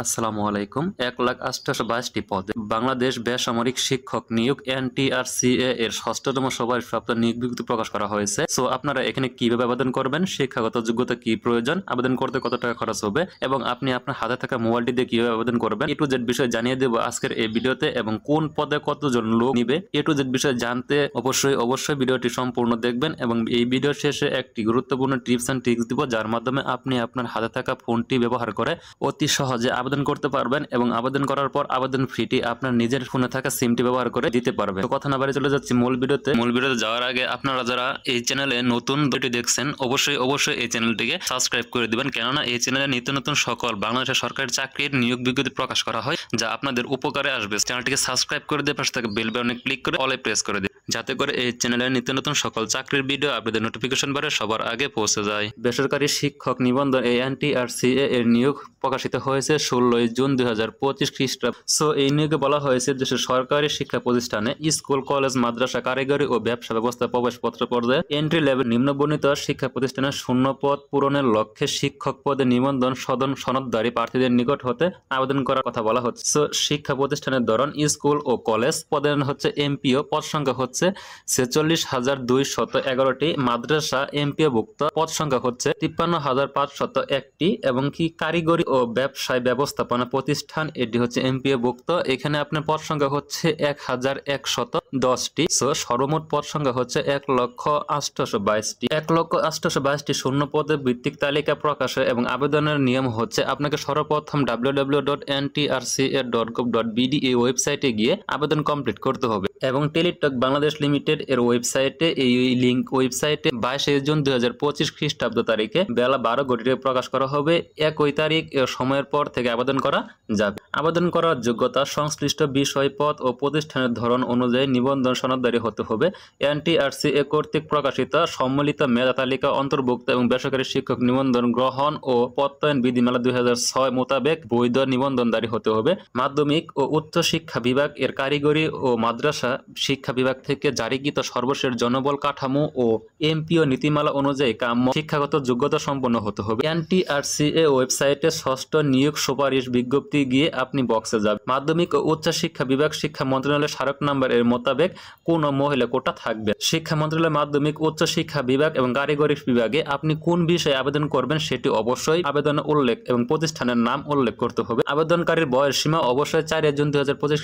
আসসালামু আলাইকুম। ১,৮৮,২২টি পদে বাংলাদেশ বেসামরিক শিক্ষক নিয়োগ এনটিআরসিএ এর ৬ষ্ঠতম সুপারিশপ্রাপ্ত নিয়োগ বিজ্ঞপ্তি প্রকাশ করা হয়েছে। সো আপনারা এখানে কিভাবে আবেদন করবেন, শিক্ষাগত যোগ্যতা কি প্রয়োজন, আবেদন করতে কত টাকা খরচ হবে এবং আপনি আপনার হাতে থাকা মোবাইলটি দিয়ে কিভাবে আবেদন করবেন, এ টু জেড বিষয় জানিয়ে দেব আজকের এই ভিডিওতে। এবং কোন পদে কতজন লোক নিবে এ টু জেড বিষয় জানতে অবশ্যই ভিডিওটি সম্পূর্ণ দেখবেন। এবং এই ভিডিওর শেষে একটি গুরুত্বপূর্ণ টিপস অ্যান্ড ট্রিক্স দিব, যার মাধ্যমে আপনি আপনার হাতে থাকা ফোনটি ব্যবহার করে অতি সহজে আবেদন করতে পারবেন এবং আবেদন করার পর আবেদন ফিটি আপনার নিজের ফোনে থাকা সিমটি ব্যবহার করে দিতে পারবেন। তো কথা না বাড়িয়ে চলে যাচ্ছি মূল ভিডিওতে। যাওয়ার আগে আপনারা যারা এই চ্যানেলে নতুন ভিডিও দেখছেন অবশ্যই এই চ্যানেলটিকে সাবস্ক্রাইব করে দিবেন, কেননা এই চ্যানেলে নিত্য নতুন সকল বাংলাদেশের সরকারি চাকরির নিয়োগ বিজ্ঞপ্তি প্রকাশ করা হয়, যা আপনাদের উপকারে আসবে। চ্যানেলটিকে সাবস্ক্রাইব করে দিয়ে পাশে থাকা বেল বাটনে ক্লিক করে অলে প্রেস করে দিন, যাতে করে এই চ্যানেলের নিত্য নতুন সকল চাকরির ভিডিও আপনাদের নোটিফিকেশন বারে সবার আগে পৌঁছে যায়। বেসরকারি শিক্ষক নিবন্ধন এনটিআরসিএ এর নিয়োগ প্রকাশিত হয়েছে 16 জুন 2025 খ্রিস্টাব্দ। সো এই নিয়োগে বলা হয়েছে দেশের সরকারি শিক্ষা প্রতিষ্ঠানে স্কুল, কলেজ, মাদ্রাসা, কারিগরি ও ব্যবসা ব্যবস্থা প্রবেশপত্র পর্যায়ে এন্ট্রি লেভেল নিম্নবর্ণিত শিক্ষা প্রতিষ্ঠানের শূন্য পদ পূরণের লক্ষ্যে শিক্ষক পদে নিবন্ধন সনদধারী প্রার্থীদের নিকট হতে আবেদন করার কথা বলা হচ্ছে। সো শিক্ষা প্রতিষ্ঠানের ধরন স্কুল ও কলেজ, পদের হচ্ছে এমপিও, পদ সংখ্যা হচ্ছে 46,211টি, মাদ্রাসা এমপিও ভুক্ত, পদ সংখ্যা হচ্ছে 53,501টি, এবং কি কারিগরি ও ব্যবসায় ব্যবস্থাপনা প্রতিষ্ঠান, এটি হচ্ছে এমপিও ভুক্ত, এখানে আপনার পদ সংখ্যা হচ্ছে 1,110টি। সো সর্বমোট পদ সংখ্যা হচ্ছে 1,08,22টি। 1,08,22টি শূন্য পদের ভিত্তিক তালিকা প্রকাশে এবং আবেদনের নিয়ম হচ্ছে আপনাকে সর্বপ্রথম www.ntrca.gov.bd এই ওয়েবসাইটে গিয়ে আবেদন কমপ্লিট করতে হবে এবং টেলিটক বাংলাদেশ লিমিটেড এর ওয়েবসাইটে এই লিঙ্ক ওয়েবসাইটে 22 জুন 2025 খ্রিস্টাব্দ তারিখে বেলা 12 ঘটিকায় প্রকাশ করা হবে। একই তারিখ সময়ের পর থেকে আবেদন করা যাবে। আবেদন করার যোগ্যতা সংশ্লিষ্ট বিষয়, পদ ও প্রতিষ্ঠানের ধরন অনুযায়ী নিবন্ধন সনদধারী হতে হবে। এনটিআরসিএ কর্তৃক প্রকাশিত সম্মিলিত মেধা তালিকা অন্তর্ভুক্ত এবং বেসরকারি শিক্ষক নিবন্ধন গ্রহণ ও প্রত্যয়ন বিধিমালা 2006 মোতাবেক বৈধ নিবন্ধনধারী হতে হবে। মাধ্যমিক ও উচ্চ শিক্ষা বিভাগ এর কারিগরি ও মাদ্রাসা শিক্ষা বিভাগ থেকে জারিকৃত সর্বশেষ জনবল কাঠামো ও এমপিও নীতিমালা অনুযায়ী কাম্য শিক্ষাগত যোগ্যতা সম্পন্ন হতে হবে। এনটিআরসিএ ওয়েবসাইটে ষষ্ঠ নিয়োগ সুপারিশ বিজ্ঞপ্তি গিয়ে আপনি বক্সে যাবেন। মাধ্যমিক ও উচ্চ শিক্ষা বিভাগ শিক্ষা মন্ত্রণালয়ের স্মারক নাম্বার এর মোতাবেক কোন মহিলা কোটা থাকবে। শিক্ষা মন্ত্রণালয় মাধ্যমিক উচ্চ শিক্ষা বিভাগ এবং কারিগরি বিভাগে আপনি কোন বিষয়ে আবেদন করবেন সেটি অবশ্যই আবেদনের উল্লেখ এবং প্রতিষ্ঠানের নাম উল্লেখ করতে হবে। আবেদনকারীর বয়স সীমা অবশ্যই 4 জুন 2025